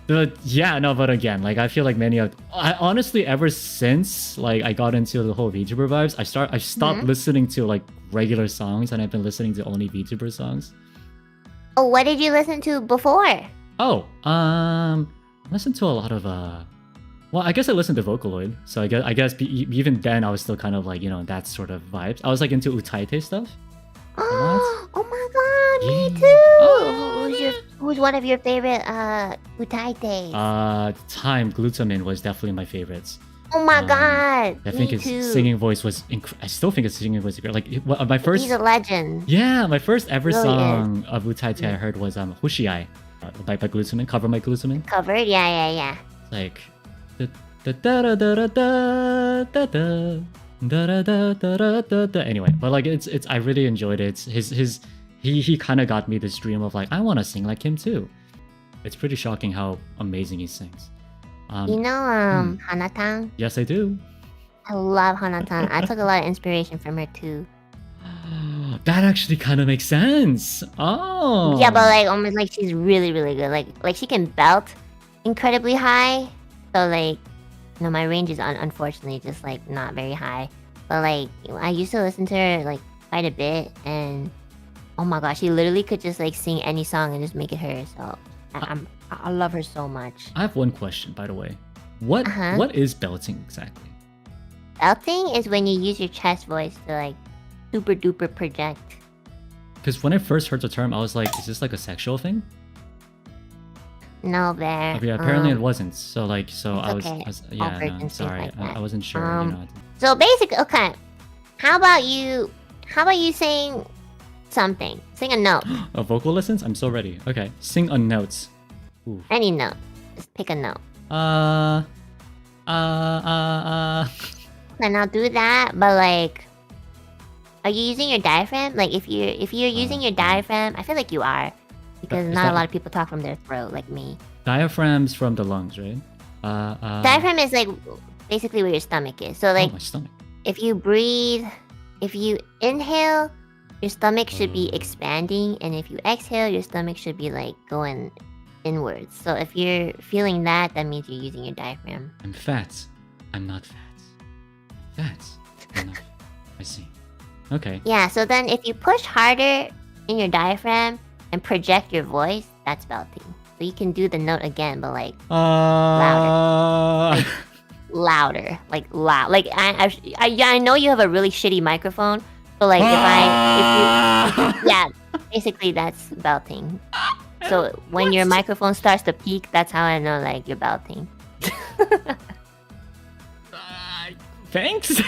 But again, like I feel like I honestly ever since like I got into the whole VTuber vibes, I stopped listening to like regular songs and I've been listening to only VTuber songs. Oh, what did you listen to before? Oh, listened to a lot of well, I guess I listened to Vocaloid, so I guess even then I was still kind of like, you know, that sort of vibes. I was like into Utaite stuff. Oh my god, me too! Who's one of your favorite Utaite? Time Glutamine was definitely my favorites. Oh my god, I think his singing voice was I still think his singing voice was like my first. He's a legend. Yeah, my first ever song of Utaite I heard was Hushiai by Glutamine, Cover My Glutamine. Covered, yeah. Like anyway, but like it's I really enjoyed it. He kind of got me this dream of like I want to sing like him too. It's pretty shocking how amazing he sings. You know Hanatang? Yes, I do. I love Hanatang. I took a lot of inspiration from her too. That actually kind of makes sense. Oh. Yeah, but like almost like she's really good. Like she can belt incredibly high. So like, you know, my range is unfortunately just like not very high. But like, I used to listen to her like quite a bit, and oh my gosh, she literally could just like sing any song and just make it her. So I love her so much. I have one question, by the way. What is belting exactly? Belting is when you use your chest voice to like super duper project. Because when I first heard the term, I was like, is this like a sexual thing? No, there. Okay, apparently it wasn't. So like, I was sorry, like I wasn't sure. You know. So basically, okay. How about you sing something? Sing a note. A vocal lessons? I'm so ready. Okay, sing a note. Ooh. Any note. Just pick a note. And I'll do that, but like, are you using your diaphragm? Like, if you're using your diaphragm, I feel like you are. Because not a lot of people talk from their throat like me. Diaphragm's from the lungs, right? Diaphragm is like basically where your stomach is. So like, my stomach. If you breathe, if you inhale, your stomach should be expanding, and if you exhale, your stomach should be like going inwards. So if you're feeling that, that means you're using your diaphragm. I'm fat. I'm not fat. Fat. I'm not. I see. Okay. Yeah. So then, if you push harder in your diaphragm and project your voice, that's belting. So you can do the note again, but like louder. Louder. Like loud. Like I know you have a really shitty microphone, but like if you yeah, basically that's belting. So when your microphone starts to peak, that's how I know like you're belting. Thanks.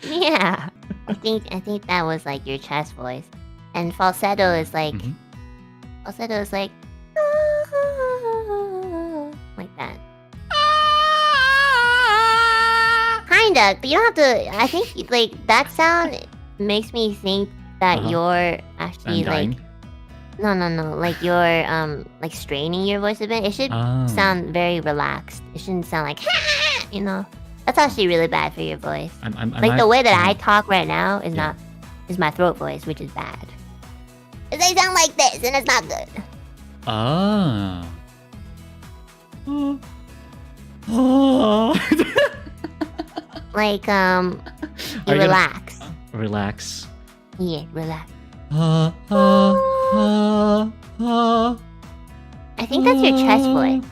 Yeah. I think that was like your chest voice. And falsetto is like like that. Kinda. But you don't have to. I think like that sound makes me think that you're actually like no. Like you're like straining your voice a bit. It should sound very relaxed. It shouldn't sound like you know. That's actually really bad for your voice. Like the way that I talk right now is my throat voice, which is bad. They sound like this, and it's not good. Like you relax. Relax. Yeah, relax. I think that's your chest voice.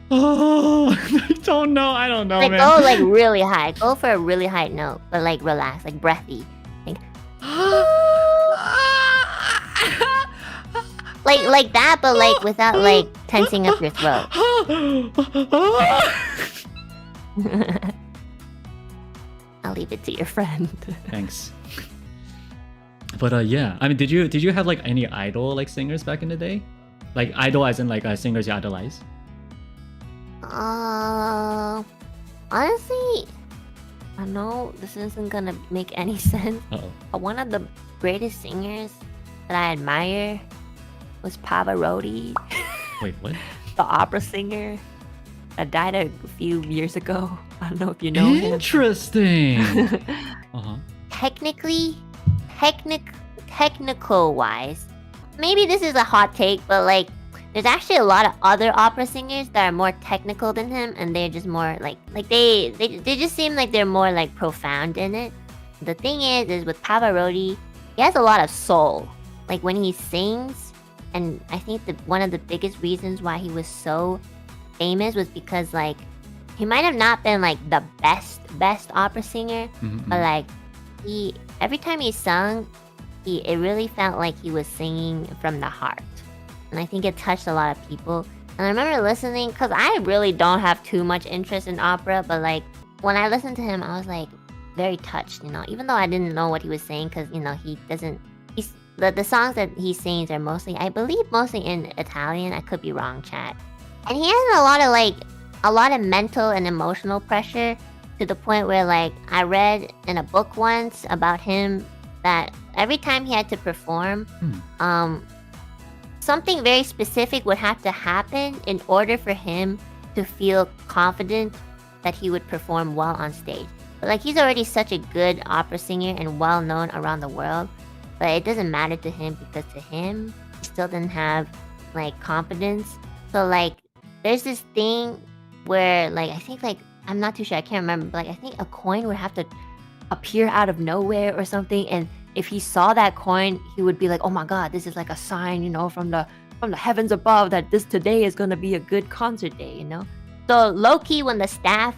I don't know, like, man. Go like really high. Go for a really high note, but like relax, like breathy. Like that, but like without like tensing up your throat. I'll leave it to your friend. Thanks. But yeah, I mean, did you have like any idol like singers back in the day? Like idol as in like singers you idolize? Honestly, I know this isn't gonna make any sense. But one of the greatest singers that I admire was Pavarotti. Wait, what? The opera singer that died a few years ago. I don't know if you know him. Interesting. Technical wise, maybe this is a hot take, but like there's actually a lot of other opera singers that are more technical than him, and they're just more like they just seem like they're more like profound in it. The thing is with Pavarotti, he has a lot of soul. Like when he sings, and I think one of the biggest reasons why he was so famous was because like he might have not been like the best opera singer, but like every time he sung, it really felt like he was singing from the heart. And I think it touched a lot of people. And I remember listening, because I really don't have too much interest in opera, but like when I listened to him, I was like very touched, you know, even though I didn't know what he was saying, because you know the songs that he sings are mostly, I believe, mostly in Italian. I could be wrong, chat. And he has a lot of mental and emotional pressure, to the point where like I read in a book once about him that every time he had to perform, something very specific would have to happen in order for him to feel confident that he would perform well on stage. But like he's already such a good opera singer and well known around the world, but it doesn't matter to him because to him, he still didn't have like confidence. So like there's this thing where like I think like I'm not too sure, I can't remember, but like I think a coin would have to appear out of nowhere or something, and if he saw that coin, he would be like, oh my god, this is like a sign, you know, from the heavens above that today is gonna be a good concert day, you know. So low-key, when the staff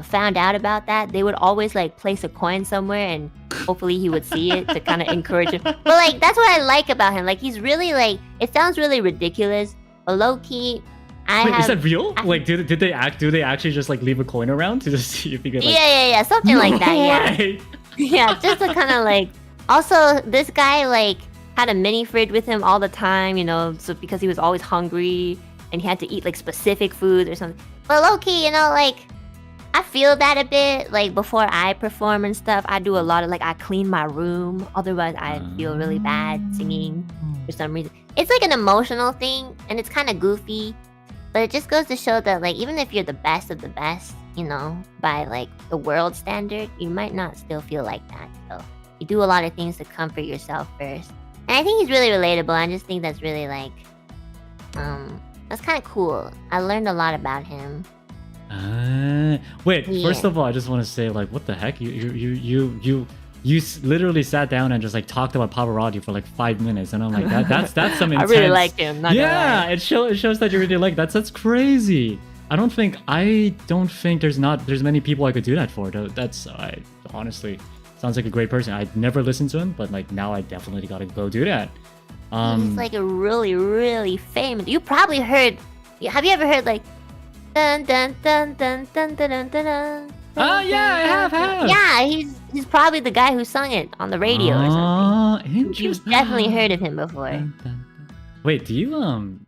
found out about that, they would always like place a coin somewhere and hopefully he would see it to kind of encourage him. But like that's what I like about him. Like he's really like, it sounds really ridiculous, but low-key, is that real? Like, do they actually just like leave a coin around to just see if you get like... Yeah, something like that, yeah. Yeah, just to kind of like... Also, this guy like had a mini fridge with him all the time, you know, so because he was always hungry and he had to eat like specific foods or something. But low-key, you know, like I feel that a bit. Like before I perform and stuff, I do a lot of like, I clean my room, otherwise I feel really bad singing for some reason. It's like an emotional thing and it's kind of goofy. But it just goes to show that, like, even if you're the best of the best, you know, by, like, the world standard, you might not still feel like that. So, you do a lot of things to comfort yourself first. And I think he's really relatable. I just think that's really, like, that's kind of cool. I learned a lot about him. Wait, first of all, I just want to say, like, what the heck? You literally sat down and just like talked about Pavarotti for like 5 minutes, and I'm like, that's some intense... I really like him. Yeah, it shows that you really like that. That's crazy. I don't think there's many people I could do that for. I honestly sounds like a great person. I'd never listened to him, but like now I definitely gotta go do that. He's like a really, really famous. You probably heard. Have you ever heard like dun dun dun dun dun dun dun dun? Oh yeah, I have. Yeah, he's probably the guy who sung it on the radio or something. Interesting. You've definitely heard of him before. Wait, do you